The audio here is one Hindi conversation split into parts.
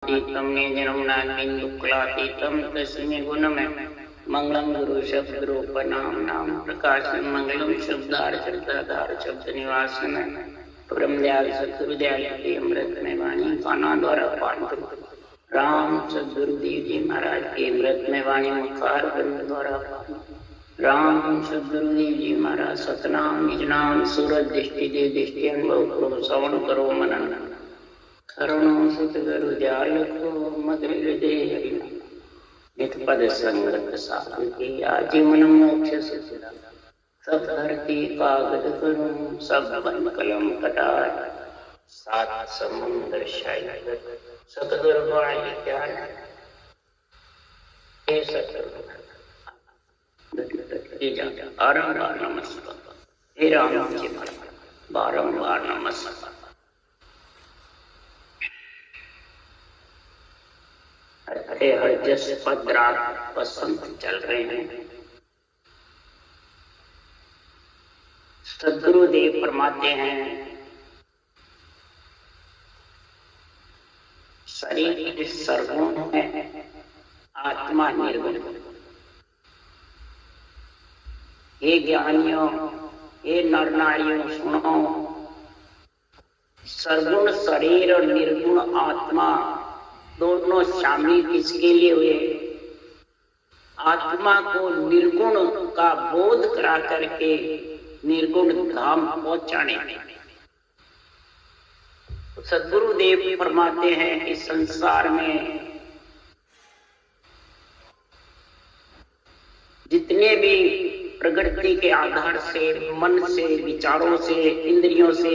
तीतम निजनमनात्मिन्दुक्लातीतम तस्मै गुणमय मंगलम गुरु शब्द नाम नाम प्रकाशन मंगलम शब्दार शब्दाधार शब्द निवासन परम दयाल सतगुरुदयाल की अमृतमय वाणी काना द्वारा पाठ राम सदगुरुदेव जी महाराज की अमृतमय वाणी मुखार बंद द्वारा राम सदगुरुदेव जी महाराज सतनाम निज नाम सूरज दृष्टि दे दृष्टि अनुभव करो श्रवण करो मनन करुणो सतगुरु दयाल को मद हृदय नित पद संगत साधु की आजीवन मोक्ष सुखदा सब धरती कागज करूं सब बन कलम कटार सात समुद्र शायद सतगुरु वाणी ज्ञान हे सतगुरु बारंबार नमस्कार हे राम जी बारंबार नमस्कार। हरे हर जस पद्रा बसंत चल रहे हैं। सदगुरुदेव फरमाते हैं शरीर सर्वगुण है, आत्मा निर्गुण। हे ज्ञानियों, हे नर नारियों सुनो, सर्वगुण शरीर और निर्गुण आत्मा दोनों शामिल किसके लिए हुए? आत्मा को निर्गुण का बोध करा करके निर्गुण धाम पहुंचाने में। सदगुरुदेव फरमाते हैं कि संसार में जितने भी प्रकृति के आधार से, मन से, विचारों से, इंद्रियों से,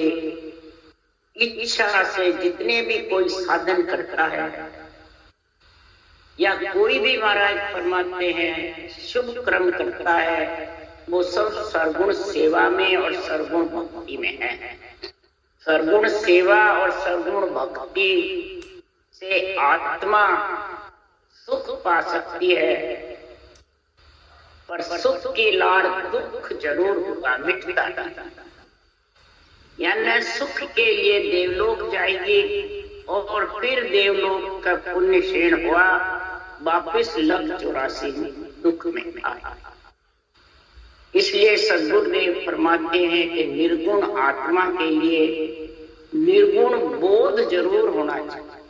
इच्छा से जितने भी कोई साधन करता है या कोई भी महाराज फरमाते हैं शुभ कर्म करता है, वो सब सर्वगुण सेवा में और सर्वगुण भक्ति में है। सर्वगुण सेवा और सर्वगुण भक्ति से आत्मा सुख पा सकती है, पर सुख की लाड़ दुख जरूर होगा, मिटता नहीं। यानी सुख के लिए देवलोक जाएगी और फिर देवलोक का पुण्य क्षीण हुआ, वापिस लग 84 दुख में आया। इसलिए सदगुरुदेव फरमाते हैं कि निर्गुण आत्मा के लिए निर्गुण बोध जरूर होना चाहिए,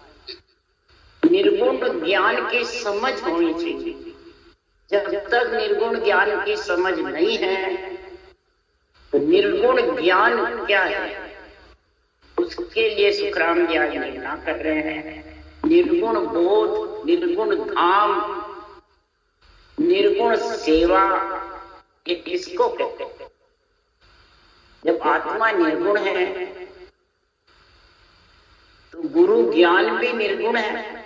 निर्गुण ज्ञान की समझ होनी चाहिए। जब तक निर्गुण ज्ञान की समझ नहीं है, निर्गुण ज्ञान क्या है उसके लिए सुखराम जी आज निर्णय कर रहे हैं। निर्गुण बोध, निर्गुण धाम, निर्गुण सेवा, ये किसको कहते हैं? जब आत्मा निर्गुण है तो गुरु ज्ञान भी निर्गुण है,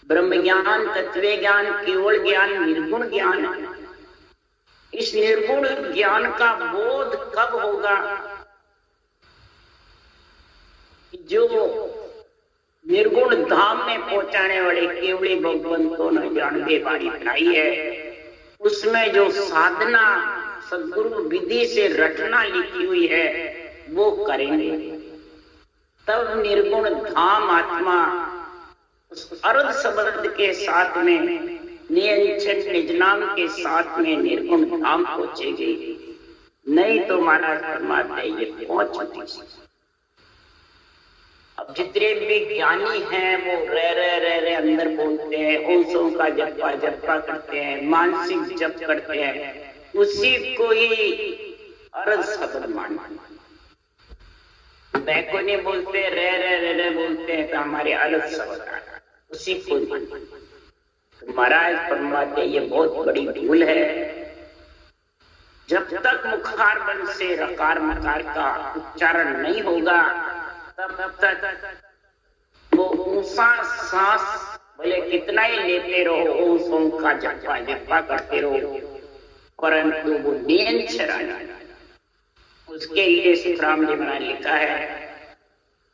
ब्रह्म ज्ञान, तत्व ज्ञान, केवल ज्ञान निर्गुण ज्ञान है। इस निर्गुण ज्ञान का बोध कब होगा? जो निर्गुण धाम में पहुंचाने वाले केवली भगवंतों ने जानवे बाड़ी बनाई है, उसमें जो साधना सदगुरु विधि से रचना लिखी हुई है वो करेंगे, तब निर्गुण धाम आत्मा उस अर्ध शब्द के साथ में नियंचन निज नाम के साथ में निर्गुण धाम पहुंचेगी। नहीं तो महाराज फरमाते ये पहुंच चुकी। अब जितने भी ज्ञानी हैं वो रह अंदर बोलते हैं, ओंसों का जपा करते हैं, मानसिक जप करते हैं, उसी को ही अर्ध शब्द मानते। मैं को नहीं बोलते, रह बोलते हैं तो हमारे अर्ध शब्द उसी को महाराज फरमाते ये बहुत बड़ी भूल है। जब तक मुखार बंद से रकार मकार का उच्चारण नहीं होगा, तब तक वो ऊंचा सांस भले कितना ही लेते रहो, ओम का जपा करते रहो, परंतु वो नियंत्रण आना। उसके लिए सुखराम जी ने लिखा है,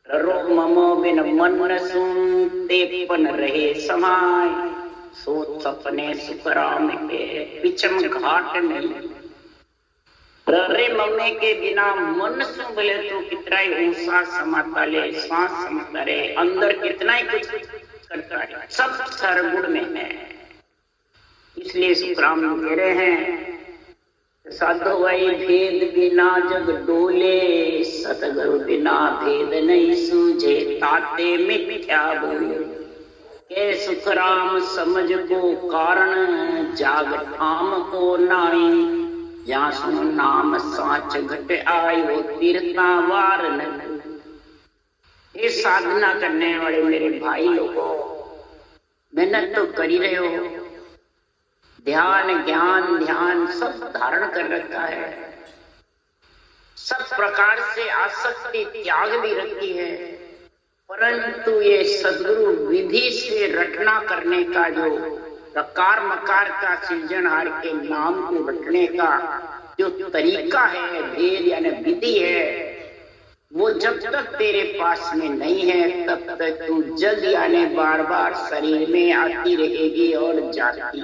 रो ममो बिन मन सुनते पन रहे समाय, सोच सपने सुखराम के पिछम घाट नहीं। रे मम्मी के बिना मन से बोले तो कितना ही ऊंचा समाता ले, सांस समाता रहे, अंदर कितना ही कुछ करता है, सब सर्वगुण में है। इसलिए सुखराम कह रहे हैं साधो भाई भेद बिना जग डोले, सतगुरु बिना भेद नहीं सूझे, ताते मिथ्या बोले। के सुखराम समझ को कारण, जाग ठाम को नाई, जहाँ सुनो नाम साच घट आयो, तीर्था वार नहीं। ये साधना करने वाले मेरे भाई लोगों, मेहनत तो कर ही रहे हो, ध्यान ज्ञान ध्यान सब धारण कर रखा है, सब प्रकार से आसक्ति त्याग भी रखी है, परंतु ये सद्गुरु विधि से रटना करने का जो प्रकार मकार का सृजनहार के नाम को रटने का जो तरीका है, भेद यानी विधि है, वो जब तक तेरे पास में नहीं है तब तक तू जग यानी बार बार शरीर में आती रहेगी और जाती।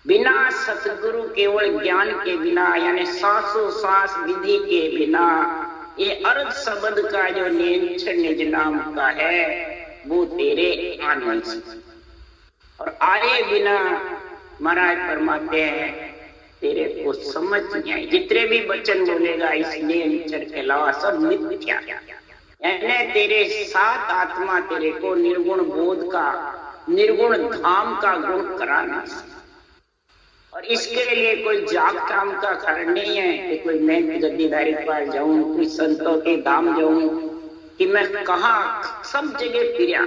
बिना सतगुरु केवल ज्ञान के बिना यानी सांसों सांस विधि के बिना ये अर्थ शब्द का जो निज नाम का है वो तेरे आने और आए बिना महाराज फरमाते हैं तेरे को समझ नहीं आई। जितने भी वचन बोलेगा इसलिए निचर के अलावा सब मिथ्या, यानी तेरे साथ आत्मा तेरे को निर्गुण बोध का निर्गुण धाम का गुण कराना। और इसके लिए कोई जाग काम का कारण नहीं है कि कोई मैं जद्दीदारी पास जाऊं, कोई संतों के धाम जाऊं, कि मैं कहा सब जगह फिरा।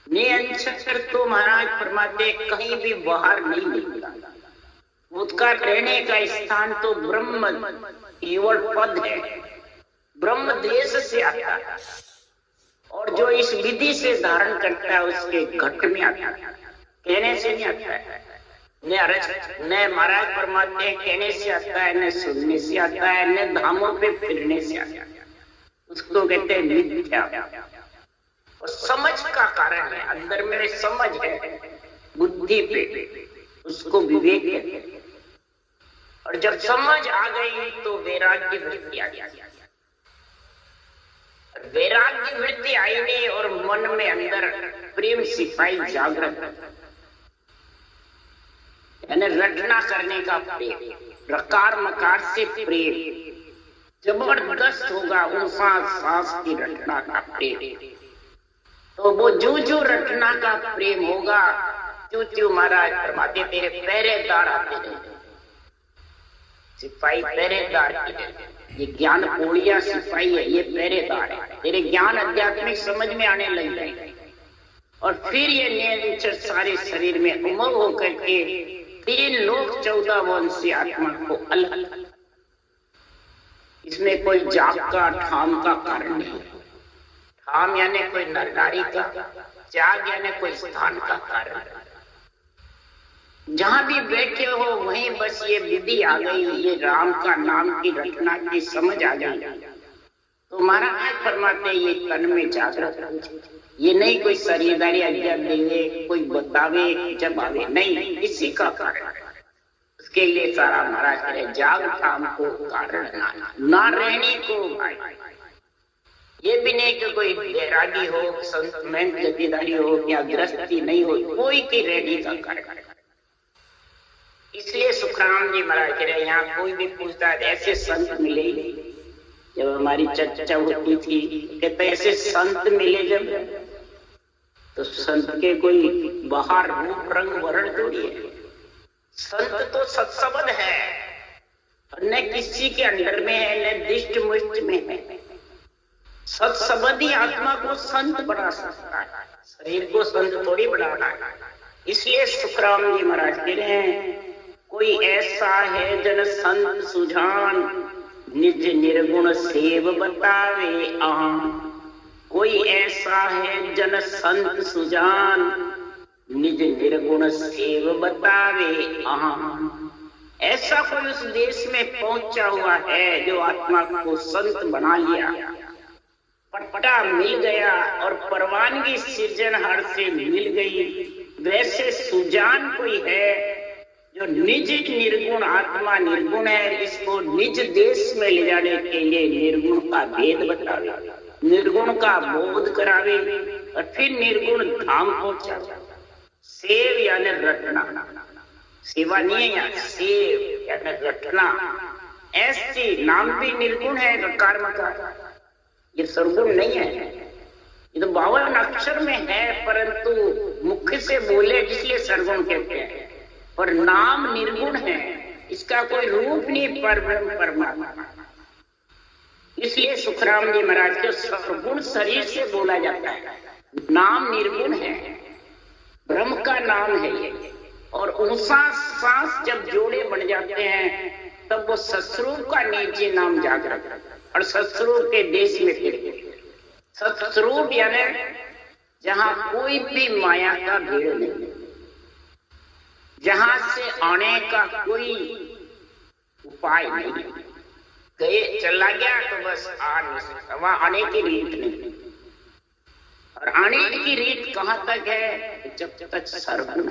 निरंतर तो महाराज फरमाते कहीं भी बाहर नहीं निकला। उसका रहने का स्थान तो ब्रह्म केवल पद है, ब्रह्म देश से आता है, और जो इस विधि से धारण करता है उसके घट में आता है, कहने से नहीं आता है। न महाराज परमात्मा कहने से आता है, न सुनने से आता है, न धामों पे फिरने से आता है। उसको कहते हैं मिथ्या। और समझ का कारण है, अंदर मेरे समझ है बुद्धि पे, उसको विवेक कहते हैं। और जब समझ आ गई तो वैराग्य वृत्ति आ गया। वैराग्य वृत्ति आई नहीं और मन में अंदर प्रेम सिपाही जागृत, यानी रटना करने का प्रेम, रकार मकार से प्रेम जबरदस्त होगा, ऊंसा सांस की रटना का प्रेम। तो वो जो रटना का प्रेम होगा, त्यों महाराज फरमाते तेरे पहरेदार आते रहेंगे। सिपाही पहरेदार की, ये ज्ञान पोड़िया सिपाही है, ये पहरेदार है। तेरे ज्ञान आध्यात्मिक समझ में आने लग जाएंगे और फिर ये निरंतर सारे शरीर में उमंग होकर के 3 लोक 14 वंशी आत्मा को अलग। इसमें कोई जाप का ठाम का कारण नहीं। ठाम यानी कोई नरनारी का, त्याग यानी कोई स्थान का कारण। जहां भी बैठे हो वहीं बस ये विधि आ गई, ये राम का नाम की रटना की समझ आ गई, तो महाराज फरमाते ये तन में जागृत। ये नहीं कोई शरीरदारी आज्ञा देवे, कोई बतावे जब आवे, नहीं, इसी का कारण। उसके लिए सारा महाराज करे जाग ठाम को कारण ना रहने को भाई। ये भी नहीं कि कोई बैरागी हो, संत में जद्दीदारी हो या गृहस्थी नहीं हो, कोई की रहने का कारण। इसलिए सुखराम जी महाराज कह रहे यहाँ कोई भी पूछता है ऐसे संत मिले। जब हमारी चर्चा होती थी कहते ऐसे संत मिले जब, तो संत के कोई बाहर रूप रंग वर्ण थोड़ी है। संत तो सत्संबंध है, न किसी के अंडर में है, न दिष्ट मुष्ट में है। सत्संबंधी आत्मा को संत बना सकता है, शरीर को संत थोड़ी बनाना है। इसलिए सुखराम जी महाराज कह रहे हैं कोई ऐसा है जन संत सुजान, निज निर्गुण सेव बतावे आम। कोई ऐसा है जन संत सुजान, निज निर्गुण सेव बतावे आम। ऐसा कोई उस देश में पहुंचा हुआ है जो आत्मा को संत बना लिया, पट्टा मिल गया और परवानगी सृजनहार से मिल गई। वैसे सुजान कोई है जो निज निर्गुण, आत्मा निर्गुण है, इसको निज देश में ले जाने के लिए निर्गुण का भेद बतावे। निर्गुण का बोध करावे और फिर निर्गुण धाम पहुंचावे। सेव यानी रटना, सेवा नहीं है यहाँ, सेव यानी रटना। ऐसी नाम भी निर्गुण है कर्म का, ये सर्वगुण नहीं है। ये तो 52 अक्षर में है, परंतु मुख से बोले इसलिए सर्वगुण कहते हैं, पर नाम निर्गुण है, इसका कोई रूप नहीं, परब्रह्म परमात्मा। इसलिए सुखराम जी महाराज को सर्वगुण शरीर से बोला जाता है। नाम निर्गुण है, ब्रह्म का नाम है ये। और ऊंसा सांस जब जोड़े बन जाते हैं तब वो सतस्वरूप का नीचे नाम जागृत और सतस्वरूप के देश में फिरते। सतस्वरूप यानी जहां कोई भी माया का भीड़ नहीं, जहां से आने का कोई उपाय नहीं, गए चला गया तो बस आ नहीं सकता, वहां आने की रीत नहीं। और आने की रीत कहां तक है? जब तक सर्वगुण,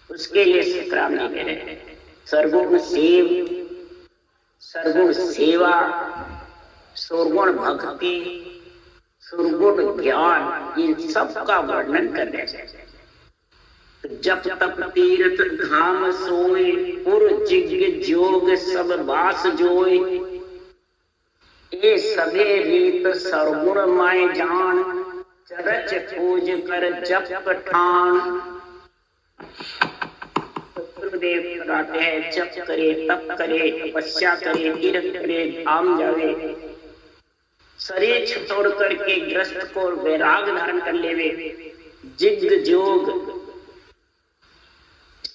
उसके लिए सुखराम जी कह रहे हैं सर्वगुण सेव, सर्वगुण सेवा, सुरगुण भक्ति, सुरगुण ज्ञान, इन सब का वर्णन कर रहे हैं। जप तप तीर्थ धाम सोए, पुर जिग जोग सब बास जोए, ये सबे रीत सर्वगुण माय जान, चरच पूज कर जप ठान। गुरुदेव बताते हैं जप करे, तप करे, तपस्या करे, तीर्थ करे, धाम जावे, शरीर छोड़ करके ग्रस्त को वैराग धारण कर लेवे, जिग जोग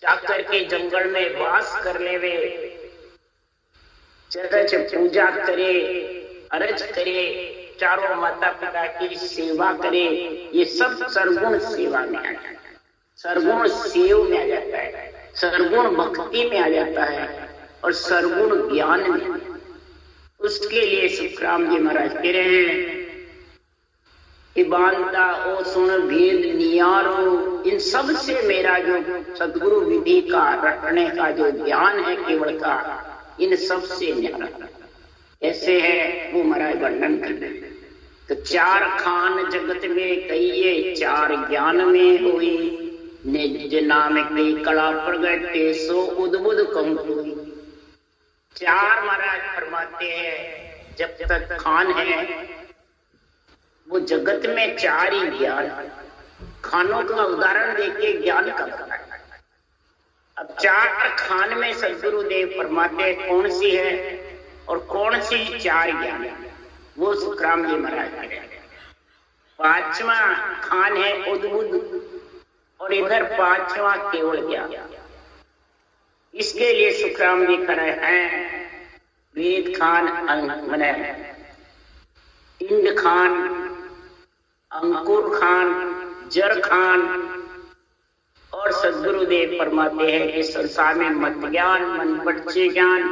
जाकर के जंगल में वास कर लेवे, चरच पूजा करे, अर्ज करे, चारों माता पिता की सेवा करे, ये सब सर्वगुण सेवा में आ जाता है, सर्वगुण सेव में आ जाता है, सर्वगुण भक्ति में आ जाता है और सर्वगुण ज्ञान में। उसके लिए सुखराम जी महाराज कह रहे हैं कि बांधा ओ सुन भेद नियारो, इन सब से मेरा जो सदगुरु विधि का रटने का जो ज्ञान है केवल का, इन सब से न्यारा ऐसे है वो महाराज वर्णन कर रहे हैं। तो चार खान जगत में कहिए, चार ज्ञान में हुई, निज नाम कई कला प्रगटे, सो उद्बुद्ध कम हुई। चार महाराज फरमाते हैं जब तक खान है वो जगत में चार ही ज्ञान, खानों का उदाहरण देके ज्ञान का बताया। अब चार खान में सदगुरुदेव फरमाते कौन सी है और कौन सी चार ज्ञान है, वो सुखराम जी महाराज कह रहे हैं। पांचवा खान है उद्बुद्ध और इधर पांचवा केवल ज्ञान। इसके लिए सुखराम जी खड़े हैं वेद खान, इंद खान, अंकुर खान, जर खान। और सदगुरुदेव फरमाते हैं कि संसार में मत ज्ञान, मन पटचे ज्ञान,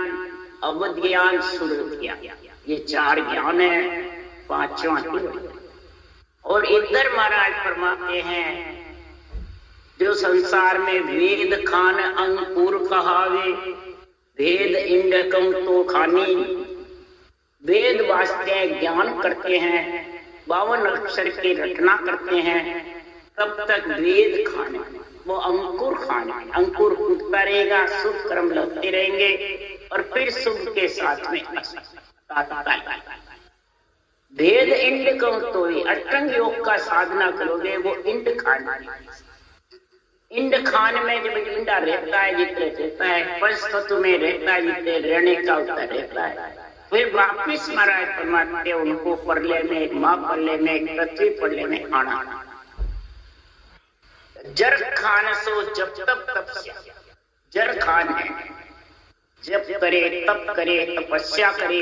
अवध ज्ञान, सुरत ज्ञान, ये चार ज्ञान है, पांचवा। और इधर महाराज फरमाते हैं जो संसार में वेद खान अंकुर कहावे, वेद इंडकम तो खानी, वेद वास्ते हैं, ज्ञान करते हैं, 52 अक्षर की रचना करते हैं, तब तक वेद खाने, वो अंकुर खाने, अंकुर फूटता रहेगा, शुभ कर्म लगते रहेंगे और फिर शुभ के साथ में वेद इंड कम तो अष्टांग योग का साधना करोगे वो इंड खान। इंड खान में जब इंडा रहता है जितने रहता है, पंच में रहता है जितने रहने का उतना रहता है, फिर वापिस महाराज परमात्मा उनको परले में, माँ परले में, पृथ्वी परले में आना। जर खान सो जब तप तपस्या, जर खान है, जब करे तप करे, तपस्या करे,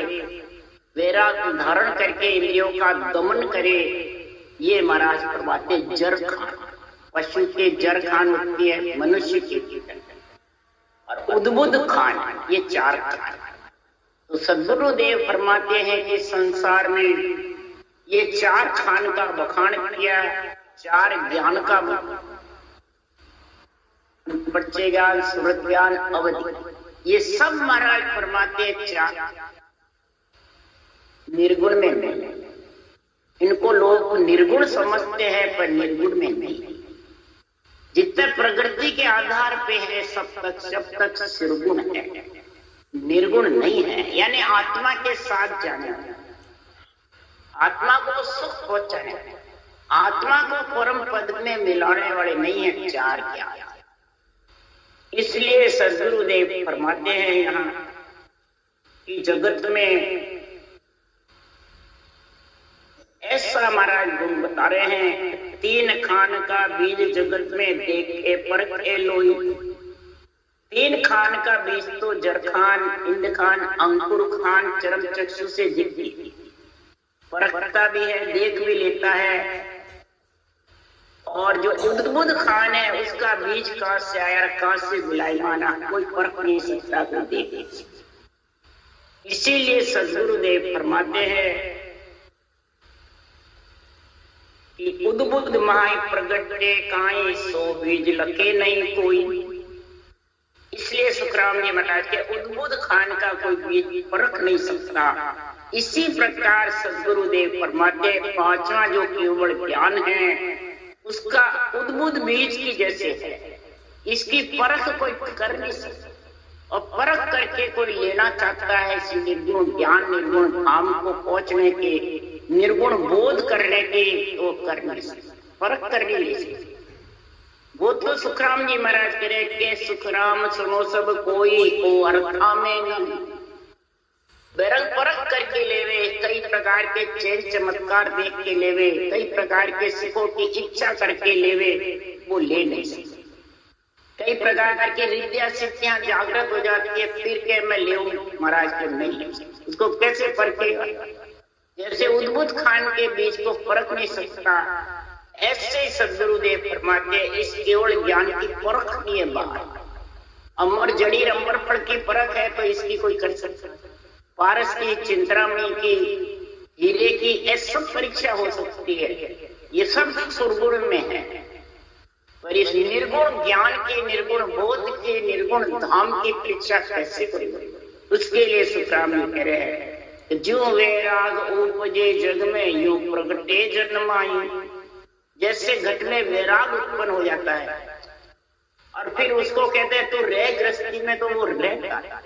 वैराग धारण करके इंद्रियों का दमन करे, ये महाराज फरमाते जर खान। पशु के जर खान होती है, मनुष्य की और उद्बुद्ध खान, ये चार खान। तो सदगुरुदेव फरमाते हैं कि संसार में ये चार खान का बखान किया, चार ज्ञान का, बच्चे ज्ञान, सुरत ज्ञान, अवधि, ये सब महाराज फरमाते चार निर्गुण में नहीं, इनको लोग निर्गुण समझते हैं, पर निर्गुण में नहीं। जितने प्रकृति के आधार पे है सब तक निर्गुण है, निर्गुण नहीं है। यानी आत्मा के साथ जाने, आत्मा को सुख पहुंचाने, आत्मा को परम पद में मिलाने वाले नहीं है चार क्या। इसलिए सद्गुरुदेव फरमाते हैं यहाँ कि जगत में ऐसा महाराज गुण बता रहे हैं, तीन खान का बीज जगत में देखे परखे लोई। तीन खान का बीज तो जर खान, इंद खान, अंकुर खान चरम चक्षु से दिखती, परखता भी है, देख भी लेता है। और जो उद्बुद्ध खान है उसका बीज कहां से आया, कहां से मिलाई माना, कोई परख नहीं सकता, कोई देख नहीं सकता। इसीलिए सद्गुरुदेव फरमाते हैं कि उद्बुद्ध माय प्रगटे काई सो बीज लके नहीं कोई। इसलिए सुखराम जी महाराज के उद्बुद्ध खान का कोई बीज परख नहीं सकता। इसी प्रकार सद्गुरुदेव फरमाते पांचवा जो केवल ज्ञान है उसका उद्बुद्ध बीज की जैसे है, इसकी परख कोई कर नहीं सकता। और परख करके कोई लेना चाहता है इसी निर्गुण ज्ञान, निर्गुण धाम को पहुंचने के, निर्गुण बोध करने के, वो कर नहीं सकता, परख कर नहीं ले सकता। वो तो सुखराम जी महाराज करे के सुखराम सुनो सब कोई को अर्था में नहीं। बेरंग परख करके लेवे, कई प्रकार के चेल चमत्कार देख के लेवे, कई प्रकार के सुखों की इच्छा करके लेवे, वो ले नहीं सकते। कई प्रकार की विद्या सिद्धियां जागृत हो जाती है, फिर के मैं ले महाराज के नहीं ले सकते। उसको कैसे परखेगा? जैसे उद्बुद्ध खान के बीज को परख नहीं सकता, ऐसे ही सद्गुरुदेव फरमाते इस केवल ज्ञान की परख नहीं है बाहर। अमर जड़ी अमर फल की परख है तो इसकी कोई कर सकता, पारस की, चिंतामणि की, हीरे की, ऐसी सब परीक्षा हो सकती है, ये सब सुरगुण में है। पर इस निर्गुण ज्ञान के, निर्गुण बोध के, निर्गुण धाम की परीक्षा कैसे करेंगे? उसके लिए सुखराम जी कह रहे हैं जो वैराग उपजे जग में यूं प्रगटे जन्माई। जैसे घट में वैराग उत्पन्न हो जाता है और फिर उसको कहते हैं तू रह गृहस्थी में, तो वो रहता है।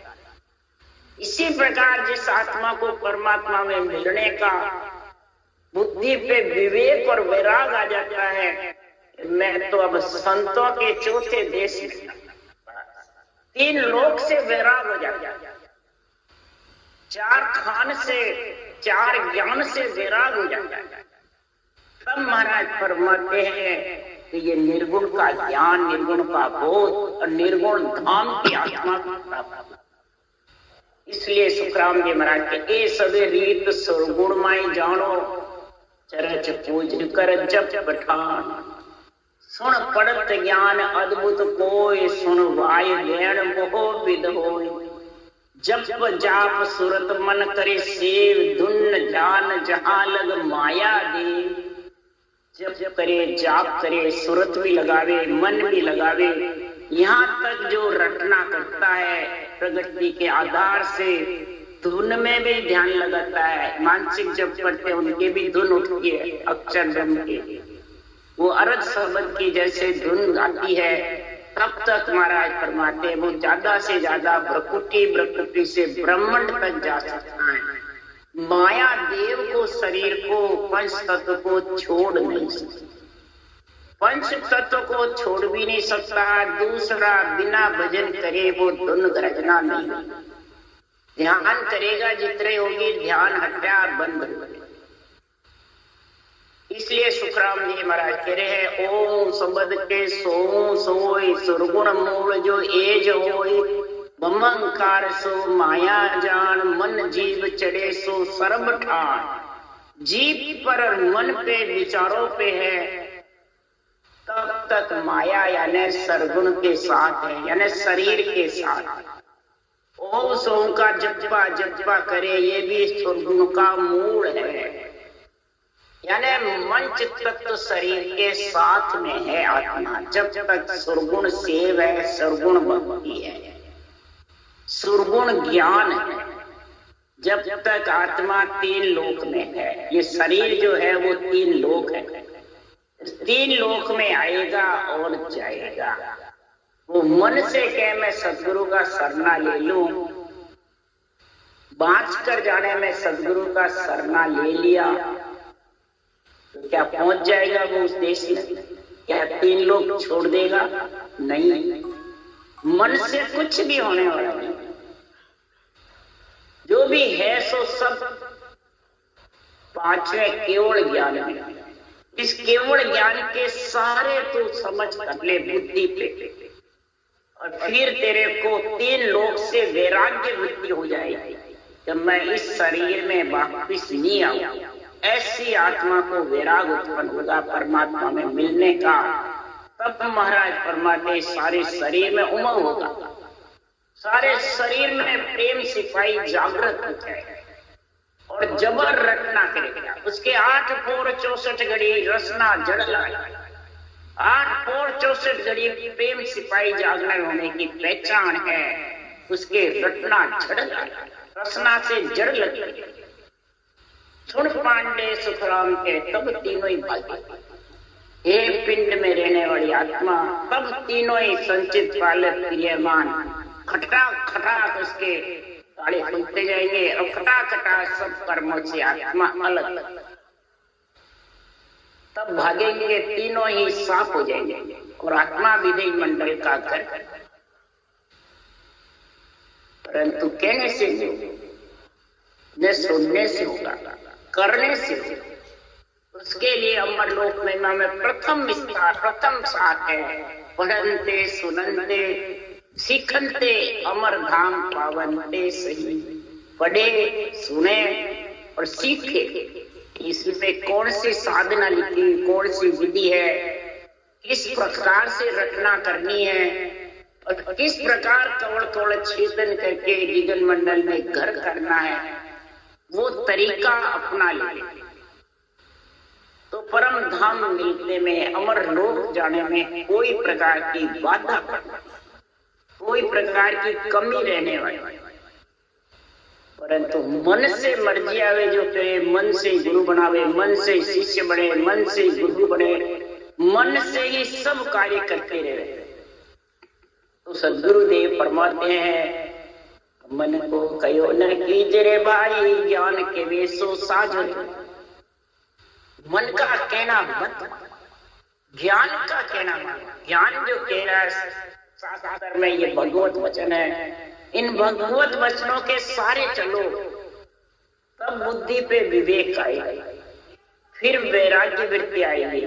इसी प्रकार जिस आत्मा को परमात्मा में मिलने का बुद्धि पे विवेक और वैराग आ जाता है, मैं तो अब संतों के चौथे देश में, तीन लोक से वैराग हो जाता है, चार खान से, चार ज्ञान से वैराग हो जाता है। तब महाराज फरमाते हैं कि ये निर्गुण का ज्ञान, निर्गुण का बोध और निर्गुण धाम की आत्मा की प्राप्ति। इसलिए सुखराम जी महाराज के ए सवे रीत सुरगुण माई जानो चरच पूज कर जप पठान। सुन पढ़त ज्ञान अद्भुत कोय, सुन वाय ज्ञान मोह विद होय। जप जाप सुरत मन करे सेव, धुन जान जहां लग माया देव। जप करे, जाप करे, सुरत भी लगावे, मन भी लगावे, यहाँ तक जो रटना करता है प्रगति के आधार से, धुन में भी ध्यान लगाता है। मानसिक जप करते उनके भी धुन उठती है, अक्षर ब्रह्म की, वो अरज शब्द की जैसे धुन गाती है। तब तक महाराज फरमाते वो ज्यादा से ज्यादा प्रकृति से ब्रह्मांड तक जा सकता है। माया देव को, शरीर को, पंच तत्व को छोड़ नहीं सकता, पंच तत्व को छोड़ भी नहीं सकता। दूसरा बिना भजन करे वो धुन गरजना नहीं। ध्यान करेगा जितने होगी, ध्यान हटा बंद हो। इसलिए सुखराम जी महाराज कह रहे हैं ओम शब्द के सो सोय, सुरगुण मूल जो एज होय। बमंकार सो माया जान, मन जीव चढ़े सो सर्व ठान। जीव पर मन पे विचारों पे है, तब तक माया यानी सरगुण के साथ है, यानी शरीर के साथ। ओम सोम का जप्पा करे, ये भी सुरगुण का मूल है। यानी मन चित्त तत्व शरीर के साथ में है आत्मा। जब तक सुरगुण सेव है, सुरगुण भक्ति है, सुरगुण ज्ञान है, जब तक आत्मा 3 लोक में है, ये शरीर जो है वो 3 लोक है, 3 लोक में आएगा और जाएगा। वो मन से कहे मैं सदगुरु का सरना ले लूं, बाँच कर जाने में सदगुरु का सरना ले लिया तो क्या पहुंच जाएगा वो उस देश में? क्या 3 लोग छोड़ देगा? नहीं, मन से कुछ भी होने वाला नहीं। जो भी है सो सब 5वें केवल ज्ञान में। इस केवल ज्ञान के सारे तू समझ कर ले बुद्धि पे, और फिर तेरे को 3 लोक से वैराग्य वृत्ति हो जाएगी कि मैं इस शरीर में वापिस नहीं आऊं। ऐसी आत्मा को वैराग उत्पन्न होगा परमात्मा में मिलने का। तब महाराज परमात्मा सारे शरीर में उमंग होगा, सारे शरीर में प्रेम सिपाही जागृत हो जाएगा और जबर रटना करेगा। उसके 8 पौर 64 घड़ी रसना जड़ लाए, 8 पौर 64 घड़ी प्रेम सिपाही जागरण होने की पहचान है। उसके रटना जड़ लाए, रसना से जड़ लगे। सुन पांडे सुखराम के तब तीनों ही भाग्य, हे पिंड में रहने वाली आत्मा, तब तीनों ही संचित पाले प्रियमान। खटाक खटाक उसके ताले खुलते जाएंगे और खटाक खटाक सब कर्मों से आत्मा अलग, तब भागेंगे, तीनों ही साफ हो जाएंगे और आत्मा विधेय मंडल का घर। परंतु कहने से न सुनने से होगा, करने से होगा। उसके लिए अमरलोक महिमा में प्रथम विस्तार, प्रथम साथ है पढ़नते सुननते सीखनते अमर धाम पावनते सही। पढ़े सुने और सीखे, इसमें कौन सी साधना लिखी, कौन सी विधि है, किस प्रकार से रचना करनी है और किस प्रकार कवड़ कवड़ छेदन करके जिगन मंडल में घर करना है, वो तरीका अपना ले तो परम धाम मिलने में, अमर लोक जाने में कोई प्रकार की बाधा, कोई प्रकार की कमी रहने वाली। परंतु मन से मर्जी आवे जो करे, मन से गुरु बनावे, मन से शिष्य बने, मन से गुरु बने, मन से ही सब कार्य करते रहे तो सदगुरुदेव फरमाते हैं, मन को कहो न कीजरे भाई, ज्ञान के वेशो साझो। मन का कहना मत, ज्ञान का कहना मत। ज्ञान जो कह रहा है शास्त्र में, ये भगवत वचन है, इन भगवत वचनों के सारे चलो, तब बुद्धि पे विवेक आएगा, फिर वैराग्य वृत्ति आएगी,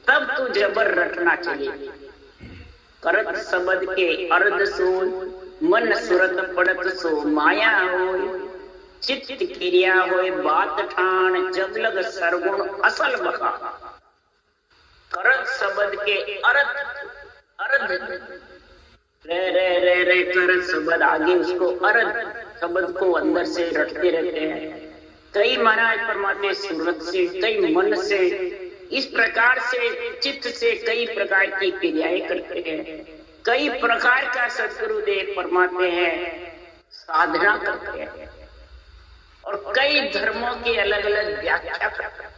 तब तू जबर रटना चाहिए। करत शब्द के अर्ध सोल, मन सुरत पड़त सो माया होय। चित्त क्रिया होय बात ठान, जब लग सरगुण असल बका। करत शब्द के अर्ध रे करत शब्द आगे, उसको अर्ध शब्द को अंदर से रटते रहते हैं। कई महाराज परमात्मा सूरत से, कई मन से, इस प्रकार से चित्त से कई प्रकार की क्रियाएं करते हैं। कई प्रकार का सदगुरुदेव परमात्मा है साधना करते हैं और कई धर्मों की अलग अलग व्याख्या करते हैं।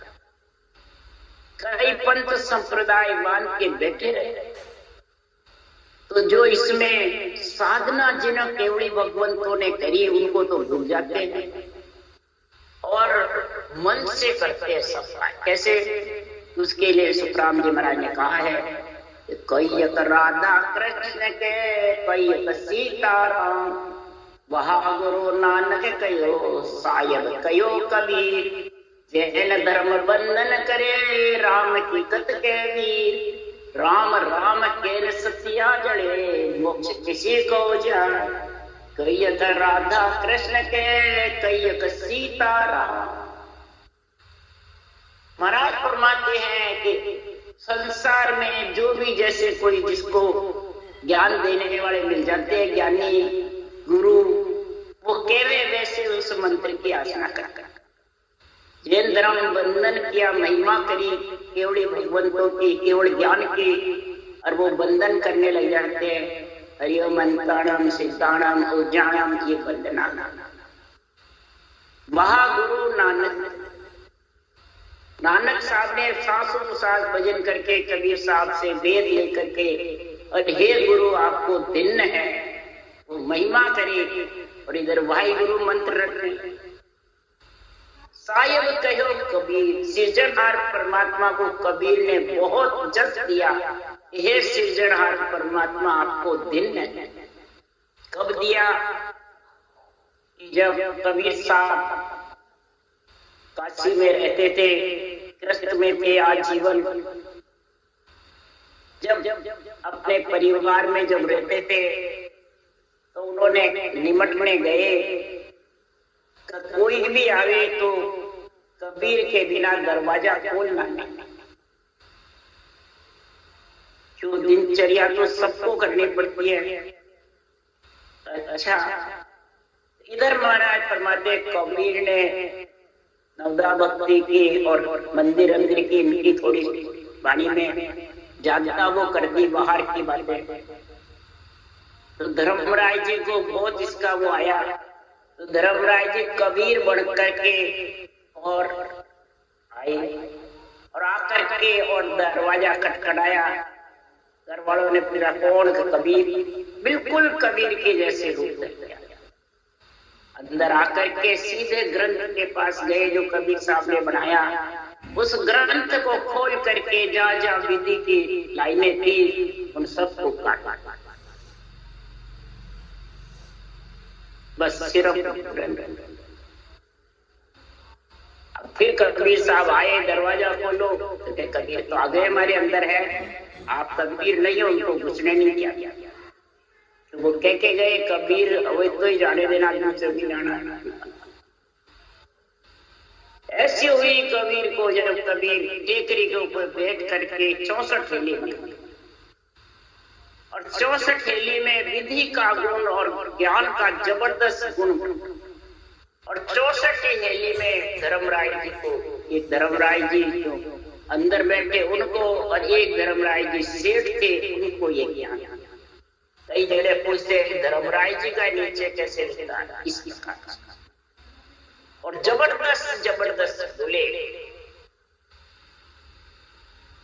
कई पंथ संप्रदाय मान के बैठे रहे तो जो इसमें साधना जिन केवड़ी भगवंतों ने करी उनको तो भूल जाते हैं और मन से करते हैं सब। कैसे? उसके लिए सुखराम जी महाराज ने कहा है, कई राधा कृष्ण के, कई सीताराम, वहा गुरु नानक कयो सायब कयो कबीर। जैन धर्म बंधन करे राम की कत के वीर। राम राम के सतिया जड़े मोक्ष किसी को जान। कई राधा कृष्ण के, कई सीताराम। महाराज फरमाते हैं कि संसार में जो भी जैसे कोई जिसको ज्ञान देने वाले मिल जाते हैं, ज्ञानी गुरु, वो केवे वैसे उस मंत्र की आसना करता। जैन धर्म बंधन किया, महिमा करी केवल भगवंतों की, केवल ज्ञान की, और वो बंधन करने लग जाते हैं। हरिओम अंताणम सिद्धाणम उज्जाणम, ये बंधना। महागुरु नानक साहब ने 700 साल भजन करके कबीर साहब से वेद लेकर के, और हे गुरु आपको दिन है, वो महिमा करे, और इधर वाहिगुरु मंत्र रखे। साहिब कहो कबीर, सृजनहार परमात्मा को कबीर ने बहुत जस दिया। हे सृजनहार परमात्मा आपको दिन है। कब दिया? जब कबीर साहब काशी में रहते थे, कृष्ण में थे आजीवन। जब अपने परिवार में जब रहते थे तो उन्होंने निमटने गए, कोई भी आवे तो कबीर के बिना दरवाजा खोलना नहीं। क्यों? दिनचर्या तो सबको करनी पड़ती है। अच्छा, इधर महाराज फरमाते कबीर ने नवदा भक्ति की और मंदिर अंदर की मिट्टी थोड़ी पानी में ज्यादा वो कर दी, बाहर की बातें। तो धर्मराय जी को बहुत इसका वो आया। तो धर्मराय जी कबीर बन करके और आए, और आकर के और दरवाजा खटखटाया। घर वालों ने पूछा कौन? कबीर। बिल्कुल कबीर के जैसे रूप दिया। अंदर आकर के सीधे ग्रंथ के पास गए जो कबीर साहब ने बनाया। उस ग्रंथ को खोल करके जहाँ जहाँ विधि की लाइनें थी उन सबको काटा, बस सिर्फ ग्रंथ। फिर कबीर साहब आए, दरवाजा खोलो, तो कबीर तो आ गए हमारे अंदर है, आप कबीर नहीं हो, उनको घुसने नहीं किया। तो वो कह के गए कबीर वो तो ही जाने देना, दूसरे भी जाना। ऐसी हुई कबीर को जब कबीर टेकरी के ऊपर बैठ करके 64 हेली बनी, और 64 हेली में विधि का गुण और ज्ञान का जबरदस्त गुण, और 64 हेली में धर्मराय जी को, एक धर्मराय जी जो अंदर बैठे उनको, और एक धर्मराय जी सेठ थे उनको ये ज्ञान। कई जगह पूछते धर्मराय जी का नीचे कैसे रहता है, इस प्रकार। और जबरदस्त बोले,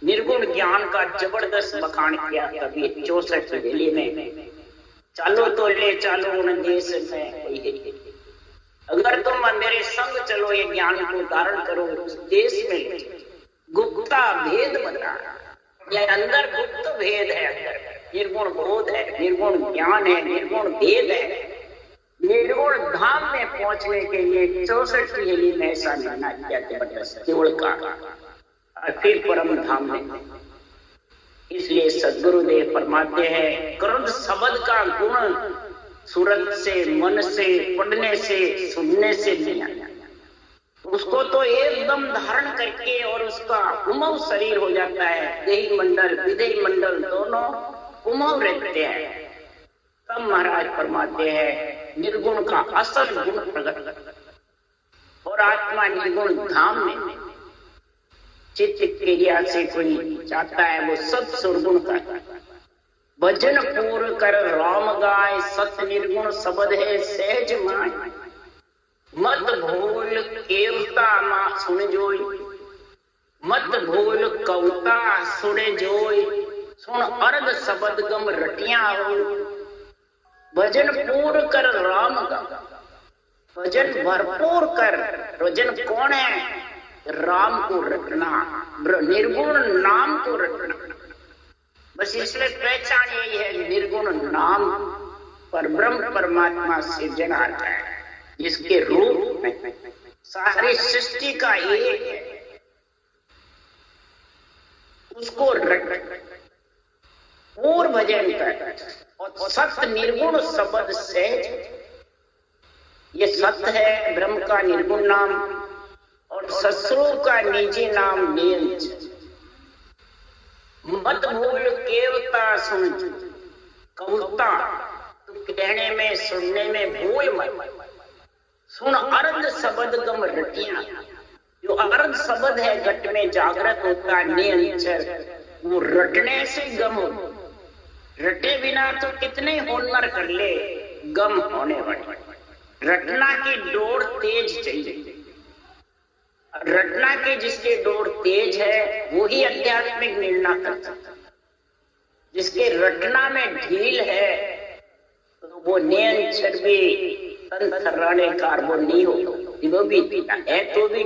निर्गुण ज्ञान का जबरदस्त बखान किया कबीर 64 हेली में। चालो तो ले चालो उन देश में, अगर तुम मेरे संग चलो ये ज्ञान को धारण करो, उस देश में गुप्ता भेद बता। ये अंदर गुप्त भेद है, अंदर निर्गुण बोध है, निर्गुण ज्ञान है, निर्गुण भेद है। निर्गुण धाम में पहुंचने के लिए 64 हेली में ऐसा जाना किया जबरदस्त केवल का, और फिर परम धाम में। इसलिए सदगुरुदेव फरमाते हैं क्रोध शब्द का गुण सूरत से, मन से, पढ़ने से, सुनने से नहीं आया। उसको तो एकदम धारण करके और उसका कुमव शरीर हो जाता है। देही मंडल विदेही मंडल दोनों कुमव रहते हैं। तब महाराज फरमाते हैं निर्गुण का असल गुण प्रकट, और आत्मा निर्गुण धाम में चित्त क्रिया से कोई चाहता है वो सब सुरगुण का। भजन पूर्ण कर राम गाय, सत निर्गुण शब्द है सहज माय। मत भूल केवता मां सुन जोई, मत भूल कवता सुने जोई। सुन अर्ध शब्द गम रटिया हो, भजन पूर्ण कर राम का। भजन भरपूर कर। भजन कौन है? राम को रटना, निर्गुण नाम को रटना। बस इसलिए पहचान यही है निर्गुण नाम पर ब्रह्म परमात्मा सृजनहार है, जिसके रूप में सारी सृष्टि का एक है। उसको रट और भजन कर, और सत्य निर्गुण शब्द सहज। ये सत्य है ब्रह्म का निर्गुण नाम, और ससुरो का निजी नाम नीरज। मत भूल केवता सुन, कवता तो कहने में सुनने में भूल मत। सुन अर्ध शब्द गम रटिया, जो अर्ध शब्द है घट में जागृत होता है निरंतर, वो रटने से गम हो। रटे बिना तो कितने हुनर कर ले, गम होने वाले। रटना की डोर तेज चाहिए। रटना के जिसके डोर तेज है वो ही आध्यात्मिक निर्णय कर सकता है। जिसके रटना में ढील है तो वो नयन चर्बी थर्राने कार वो नहीं हो, वो भी है तो भी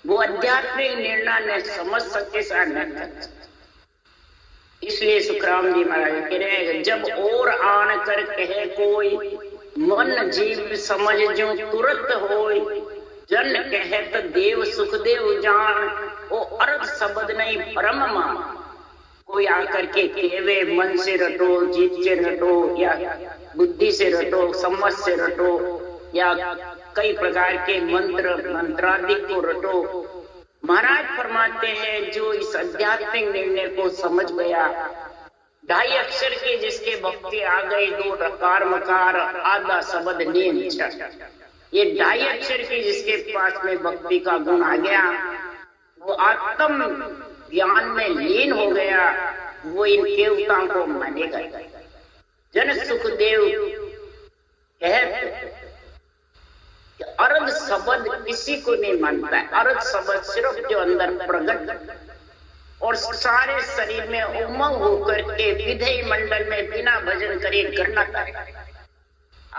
वो आध्यात्मिक निर्णय ने समझ सके सा न कर सकते। इसलिए सुखराम जी महाराज कह रहे हैं, जब और आन कर कहे कोई मन जीव समझ जो तुरंत होय, जन कहत देव सुखदेव जान, वो अर्थ शब्द नहीं परम मान। कोई आकर के कहवे मन से रटो, जीव से रटो, या बुद्धि से रटो, समझ से रटो, या कई प्रकार के मंत्रादि को रटो। महाराज फरमाते हैं जो इस आध्यात्मिक निर्णय को समझ गया, 2.5 अक्षर के जिसके भक्ति आ गई, 2 रकार मकार आधा शब्द नीम, ये 2.5 अक्षर की जिसके पास में भक्ति का गुण आ गया, वो आत्म ज्ञान में लीन हो गया, वो इन देवताओं को मानेगा। जन सुखदेव कहते अर्ध शब्द किसी को नहीं मानता है। अर्ध शब्द सिर्फ जो अंदर प्रकट और सारे शरीर में उमंग होकर के विधेय मंडल में बिना भजन करे करना करे,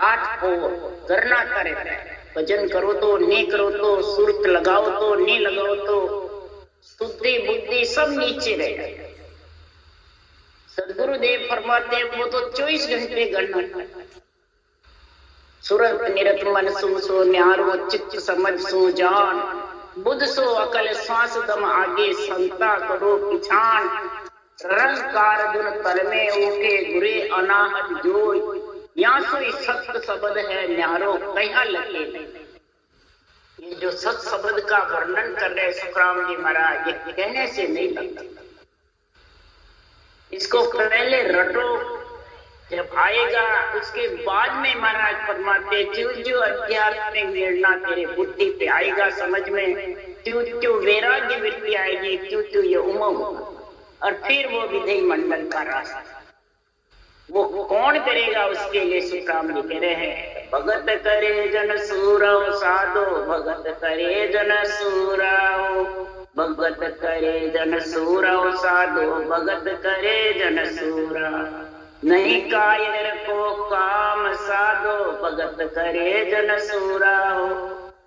8 को करना करे, भजन करो तो नहीं करो तो, सुरत लगाओ तो नहीं लगाओ तो, शुद्धि बुद्धि सब नीचे रहे। सदगुरुदेव फरमाते हैं वो तो 24 घंटे गणना, सुरत निरत मन सो न्यारो, चित्त समझ सो जान, बुद्ध सो अकल श्वास दम आगे, संता करो पिछान, रंकार दुन तल में ओके गुरे अनाहत जोय, यहाँ सोई सत्य शब्द है न्यारो कहा लगे। ये जो सत शब्द का वर्णन कर रहे सुखराम जी महाराज, ये कहने से नहीं लगता, इसको पहले रटो, जब आएगा उसके बाद में महाराज फरमाते जो जो अध्यात्मिक निर्णय तेरे बुद्धि पे आएगा समझ में, त्यों त्यों वैराग्य वृत्ति आएगी, त्यों त्यों ये उमंग, और फिर वो विधेय मंडल का रास्ता वो कौन करेगा, उसके लिए सुखराम जी कह रहे हैं, भगत करे जन सूरव साधो, भगत करे जन सूरव, भगत करे जन सूरव साधो, भगत करे जन सूरव, नहीं कायर को काम साधो, भगत करे जन सूरव,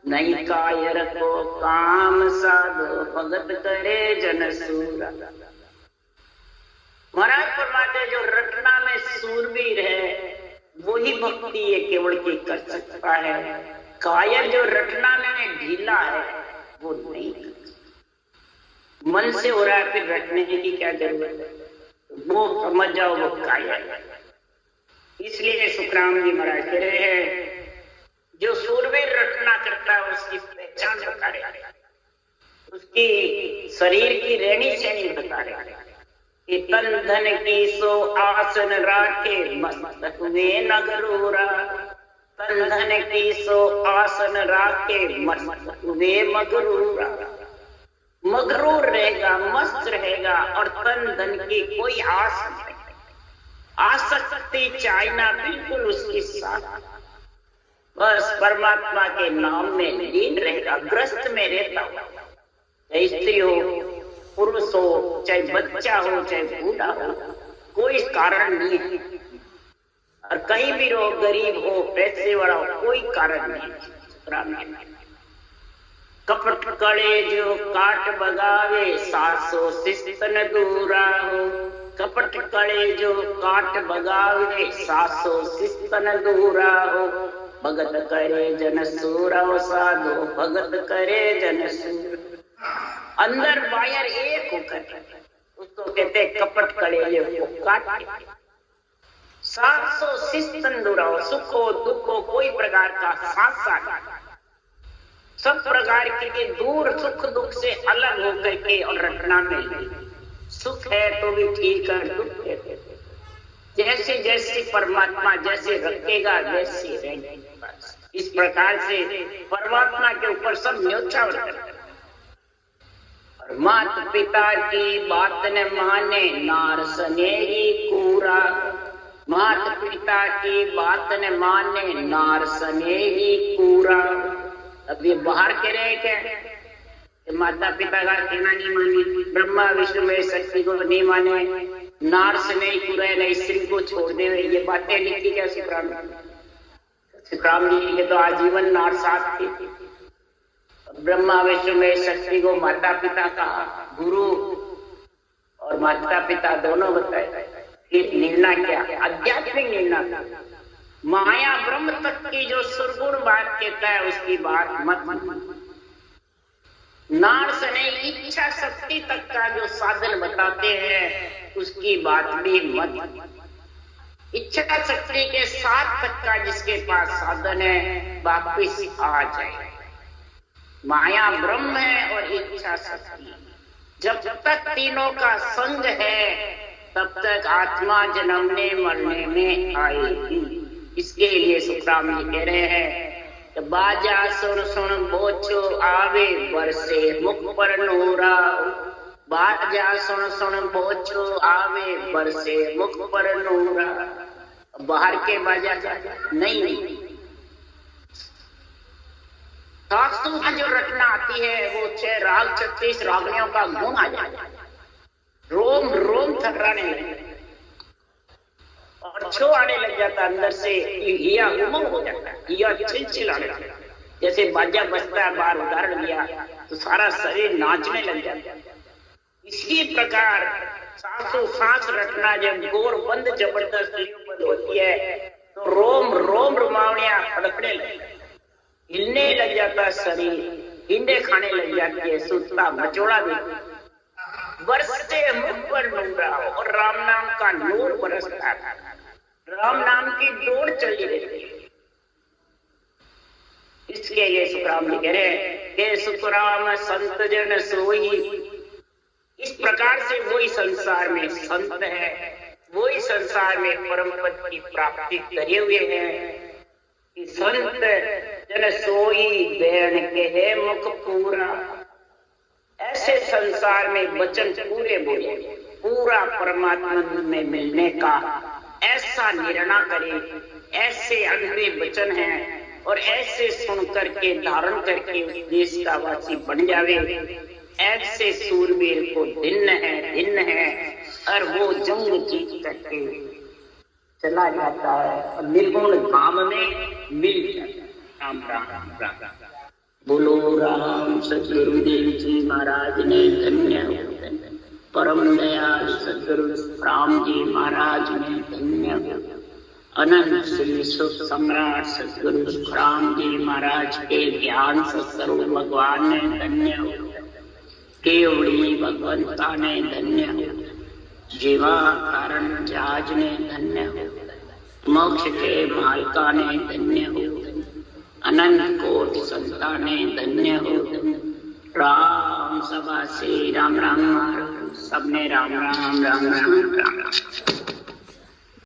नहीं कायर को काम साधो, भगत करे जन सूरव। महाराज फरमाते जो रटना में सूरवीर है वही भक्ति ये केवल की कर सकता है, कायर जो रटना में ढीला है वो नहीं। मन से हो रहा है फिर रटने की क्या जरूरत है, वो समझ जाओ वो कायर। इसलिए सुखराम जी महाराज कह रहे हैं जो सूरवीर रटना करता है उसकी पहचान बता रहे, उसकी शरीर की रहनी सहनी बता रहे, तन धन की सो आसन राखे, मस्तक में नगरूरा, तन धन की सो आसन राखे, मस्तक में मगरूरा, मगरूर रहेगा, मस्त रहेगा, और तन धन की कोई आस नहीं, आसक्ति चाहना बिल्कुल उसके साथ, बस परमात्मा के नाम में लीन रहेगा, ग्रस्त में रहता हुआ, चाहे स्त्री हो पुरुष हो, चाहे बच्चा हो, चाहे बूढ़ा हो, कोई कारण नहीं है, और कहीं भी रहो, गरीब हो पैसे वाला हो, कोई कारण नहीं। कपट कड़े जो काट बगावे, 700 शिस्तन दूरा हो, कपट कड़े जो काट बगावे, 700 शिस्तन दूरा हो, भगत करे जन सूरव साधो, भगत करे जन सूर। अंदर बाहर एक होकर उसको कहते कपट कड़े को काट, 700 शिस्तन दूरा हो, सुख हो दुख हो कोई प्रकार का साथ साथ सब प्रकार के दूर, सुख दुख से अलग होकर के, और रटना में सुख है तो भी ठीक है, दुख है जैसे जैसे परमात्मा जैसे रखेगा वैसे रहेगा। इस प्रकार से परमात्मा के ऊपर सब न्योछावर करते, मात पिता की बात न माने, नार सनेही कूरा, माता पिता की बात न माने नार सने ही पूरा। अब ये बाहर के रहे क्या, माता पिता का कहना नहीं माने, ब्रह्मा विष्णु में शक्ति को नहीं माने, नार सने ही पूरा है, स्त्री को छोड़ दे, ये बातें लिखी क्या सुखराम जी के तो आजीवन नार साथ थे। ब्रह्मा विष्णु में शक्ति को माता पिता का, गुरु और माता पिता दोनों बताए। एक निर्णय क्या, आध्यात्मिक निर्णय, माया ब्रह्म तक की जो सुरगुण बात कहता है उसकी बात मत। नार सने इच्छा शक्ति तक का जो साधन बताते हैं उसकी बात भी मत। इच्छा शक्ति के साथ तक का जिसके पास साधन है वापिस आ जाए। माया ब्रह्म है और इच्छा शक्ति, जब तक तीनों का संग है तब तक आत्मा जन्मने मरने में आएगी। इसके लिए सुखराम जी कह रहे हैं कि बाजा सुन सुन बोचो आवे बरसे मुख पर नूरा। बाजा सुन सुन बोचो आवे बरसे मुख पर नूरा। बाहर के बाजा नहीं, शास्त्रों में जो रचना आती है वो 6 राग 36 रागनियों का गुण आ जाता है, रोम रोम थर्राने लगे और छो आने लग जाता, अंदर से हिया उमंग हो जाता है, हिया चिलचिलाने लगता है। जैसे बाजा बजता है, बार उदाहरण दिया, तो सारा शरीर नाचने लग जाता है। इसी प्रकार सांसों सांस रखना जब गोर बंद जबरदस्त होती है तो रोम रोम रुमावणियां फड़कने लगती है, हिलने लग जाता है शरीर, हिंडे खाने लग जाती है, सुस्ता मचोड़ा देती, बरसते मुख पर नूरा और राम नाम का नूर बरसता था। राम नाम की दौड़ चली रहती है। इसके लिए सुखराम जी कह रहे हैं कि सुखराम संत जन सोई। इस प्रकार से वही संसार में संत है, वही संसार में परम पद की प्राप्ति करे हुए हैं। संत जन सोई बैन के है मुख पूरा। ऐसे संसार में वचन पूरे बोले, पूरा परमात्मा में मिलने का ऐसा निर्णय करे। ऐसे अधूरे वचन हैं और ऐसे सुन करके धारण करके उस देश का वासी बन जावे। ऐसे सूरवीर को दिन है और वो जंग जीत करके चला जाता है और निर्गुण धाम में मिल जाता है। राम राम राम राम। बोलो राम सतगुरुदेव जी महाराज ने धन्य हो। परम दयाल सतगुरु राम जी महाराज ने धन्य हो। अनंत श्री सुख सम्राट सतगुरु राम जी महाराज के ज्ञान सत्स्वरूप भगवान ने धन्य हो। केवड़ी भगवंता ने धन्य हो। जीवा कारण जहाज ने धन्य हो। मोक्ष के मालका ने धन्य हो। अनंत कोटि संताने धन्य हो। राम सभा से राम राम, सबने राम राम राम राम राम राम।